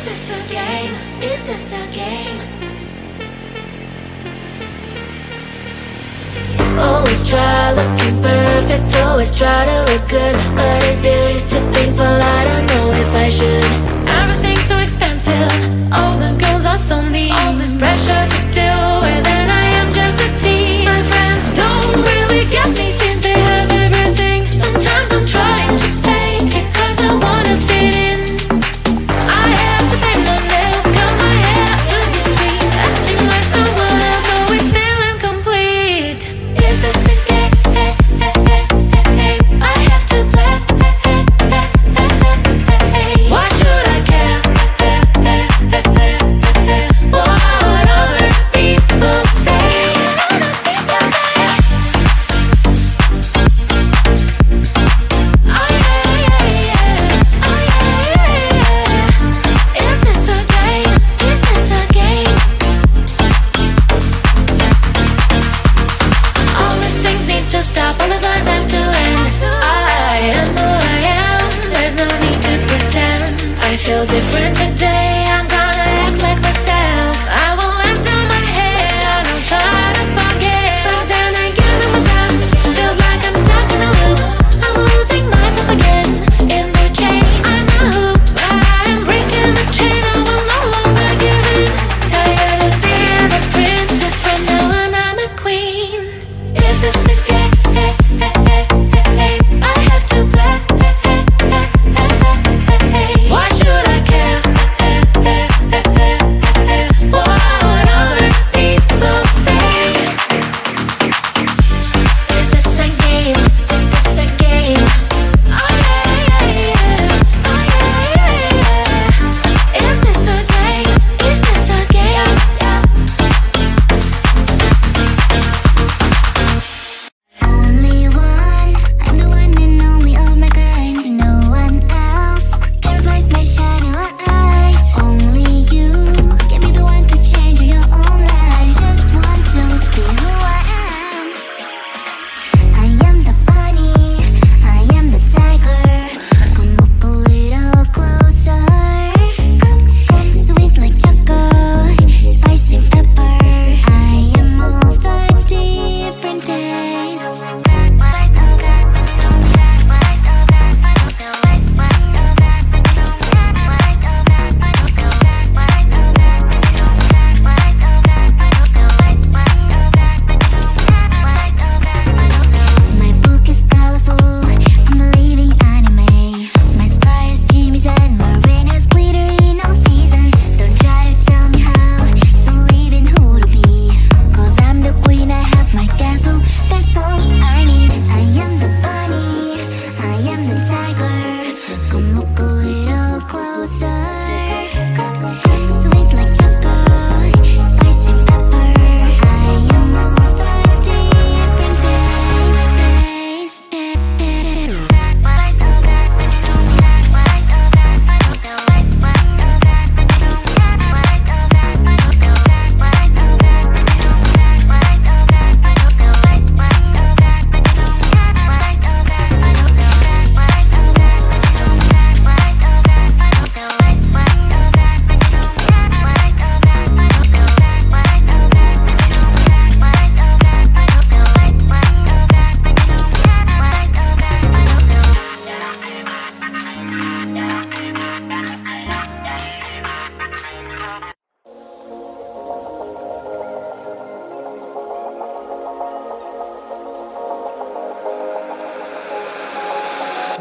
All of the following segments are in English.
this a game? Is this a game? Always try looking perfect, always try to look good, but it's beauty's too painful, I don't know if I should. Everything's so expensive, all the girls are so mean, all this pressure to deal with, and I am just a teen. My friends don't really get me since they have everything. Sometimes I'm trying to fake it cause I wanna fit in. I have to paint my nails, curl my hair to be sweet, acting like someone else, always feeling complete. Is this a game? I have to play. Why should I care? What other people say? Is this a game? Is this a game? All these things need to stop, all these lies have to end. I am who I am, there's no need to pretend. I feel different today, I'm gonna act like myself. I will let down my hair, I don't try to forget. But then again, I'm down, feels like I'm stuck in a loop. I'm losing myself again, in the chain. I'm a hoop, but I am breaking the chain, I will no longer give in. Tired of being a princess, from now on I'm a queen. Is this a game? I have to play. Why should I care? What other people say? Is this a game? Is this a game? Oh yeah, yeah, yeah. Oh yeah, yeah, yeah. Is this a game? Is this a game? Only one, I'm the one and only of my kind. No one else can replace my shining light. Only you can be the one to change your own life. Just want to be who I am. I am the bunny, I am the tiger. Come look a little closer. Sweet like chocolate, spicy pepper. I am all the different tastes. My book is colorful, I'm a living anime. My sky is dreams and my rain has glitter in all seasons. Don't try to tell me how to live and who to be, cause I'm the queen, I have my castle, that's all I need. I am the bunny, I am the tiger. Come look a little closer. Sweet like chocolate, spicy pepper. I am all the different tastes.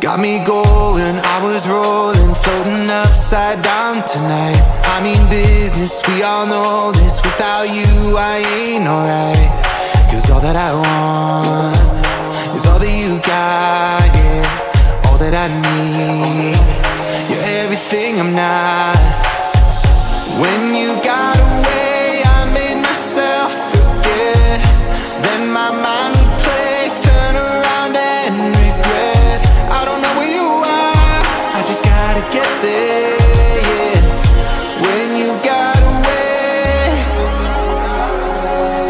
Got me going, I was rolling, floating upside down tonight. I mean business, we all know this. Without you, I ain't alright. Cause all that I want is all that you got, yeah. All that I need, you're everything I'm not. When you got away, I made myself forget. Then my mind would play, turn around and regret. I don't know where you are, I just gotta get there, yeah. When you got away,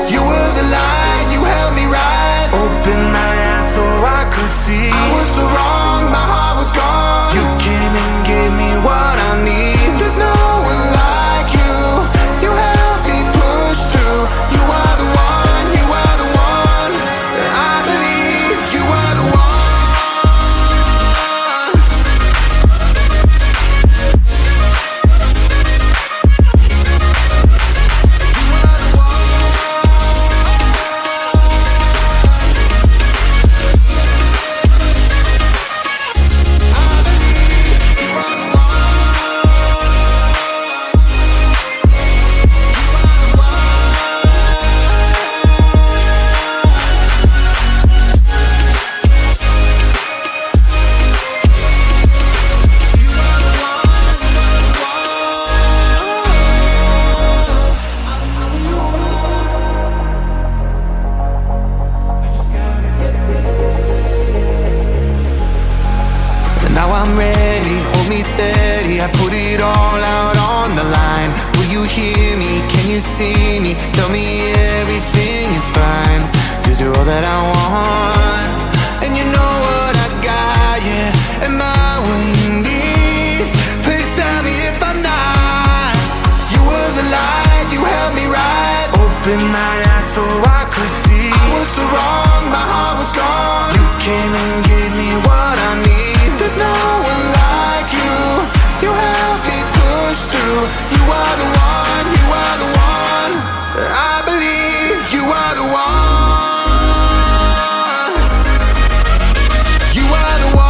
you were the light, you held me right. Open my eyes so I could see. I was so wrong, my heart was gone. You came and gave me what I need. There's no all out on the line. Will you hear me? Can you see me? Tell me everything is fine, 'cause you're all that I want. And you know what I got, yeah. Am I what you need? Please tell me if I'm not. You were the light, you held me right. Open my eyes so I could see. I was so wrong, my heart was gone. You came and gave me what I need. There's no one like you. You helped me push through. You are the one, you are the one. I believe you are the one. You are the one.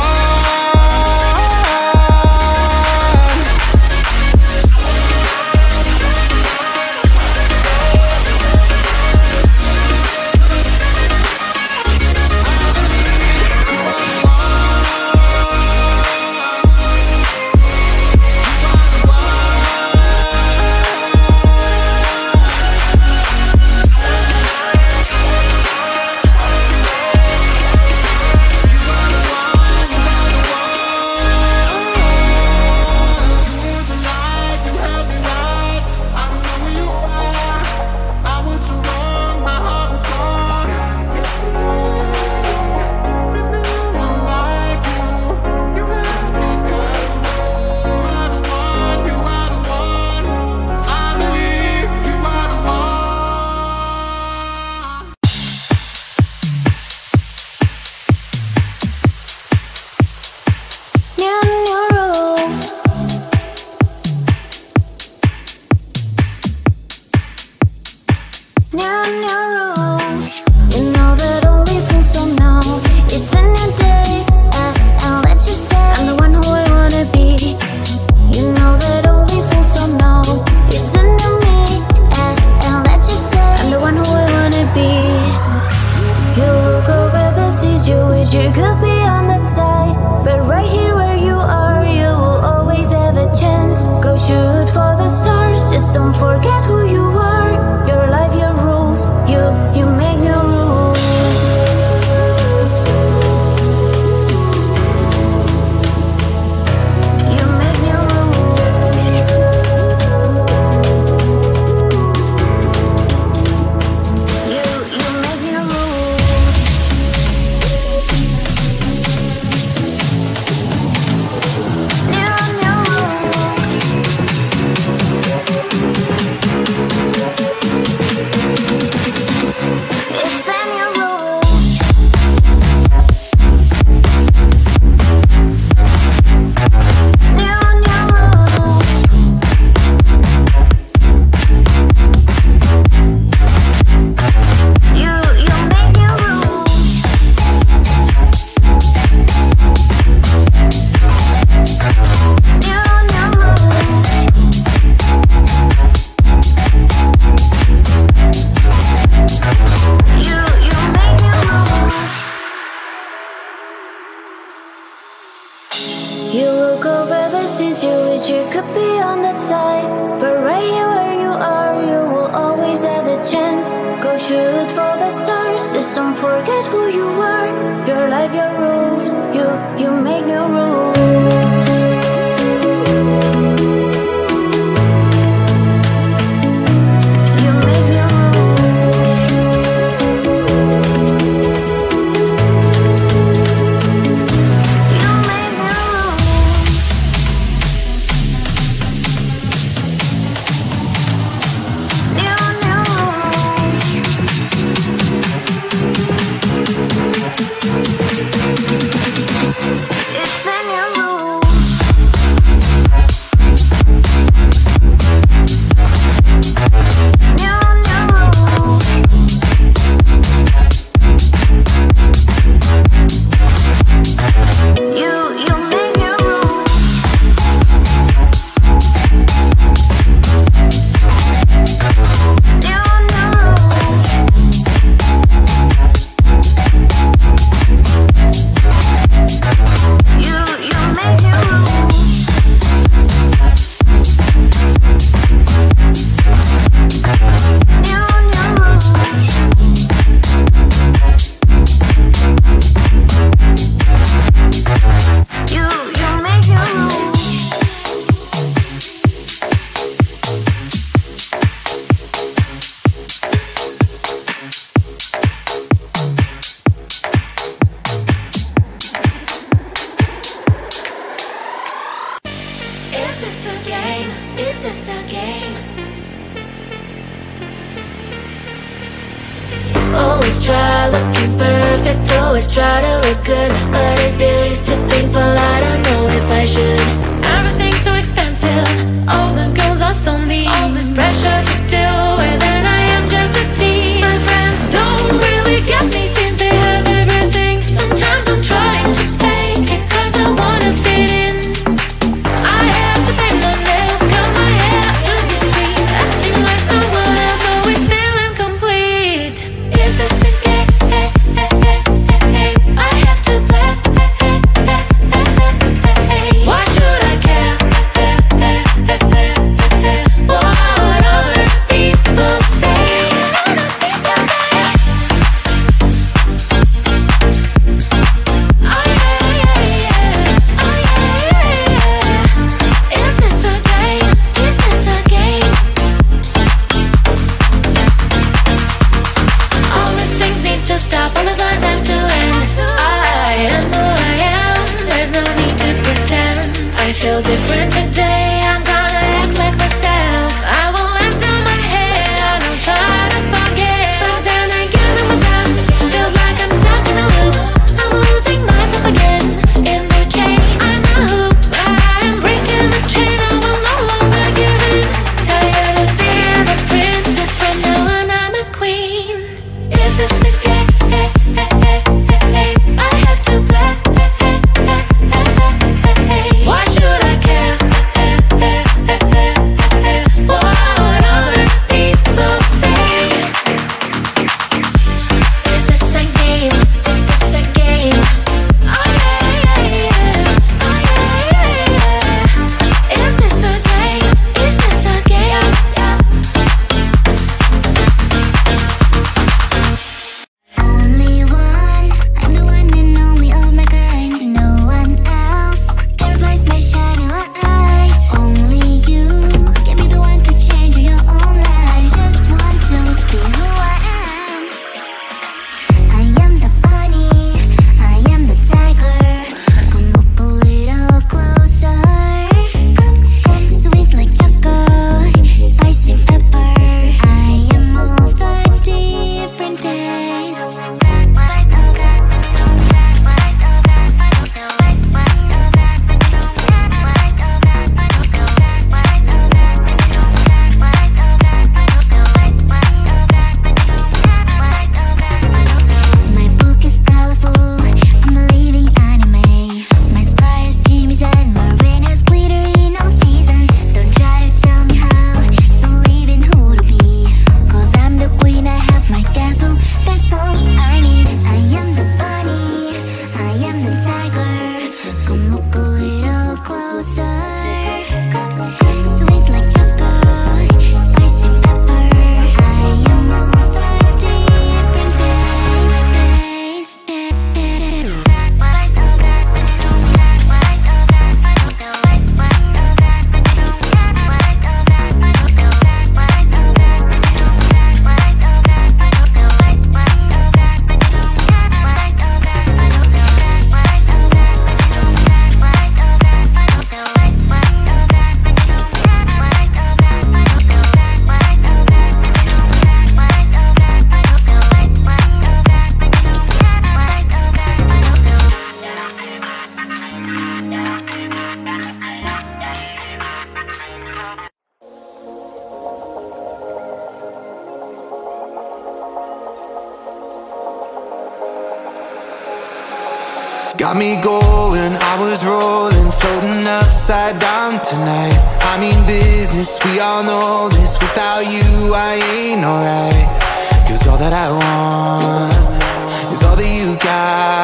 It's this a game? Is this a game? Always try looking perfect, always try to look good, but it's beauty's too painful, I don't know if I should. Everything's so expensive, all the girls are so mean, all this pressure to deal with, and I am just a teen. My friends don't really get me since they have everything. Sometimes I'm trying to fake it cause I wanna fit in. I have to paint my nails, curl my hair to be sweet, acting like someone else, always feeling complete. Is this a game? I have to play. Why should I care? What other people say? Oh yeah. Is this a game? Is this a game? All these things need to stop, all these lines have to end. I am who I am, there's no need to pretend. I feel different today, I'm gonna act like myself. I will let down my head, and I'll try to forget. But then again I'm around, feels like I'm stuck in a loop. I'm losing myself again, in the chain. I'm a hoop, but I am breaking the chain. I will no longer give in. Tired of being a princess, from now on I'm a queen. Is this a game? I have to play. Why should I care? What other people say? Is this a game? Is this a game? Oh yeah. Is this a game? Is this a game? Only one, I'm the one and only of my kind. No one else can replace my shining light. Only you can be the one to change your own life. Just want to be who I am. I am the bunny, I am the tiger. Come look a little closer. Sweet like chocolate, spicy pepper. I am all the different tastes. My book is colorful, I'm a living anime. My sky is Jimmy's and my rain has glitter in all seasons. Don't try to tell me how to live and who to be, cause I'm the queen, I have my castle, that's all I need. I am the bunny, I am the tiger. Come look a little closer. Sweet like chocolate, spicy pepper. I am all the different tastes. Got me going, I was rolling, floating upside down tonight. I mean business, we all know this. Without you, I ain't alright. Cause all that I want is all that you got.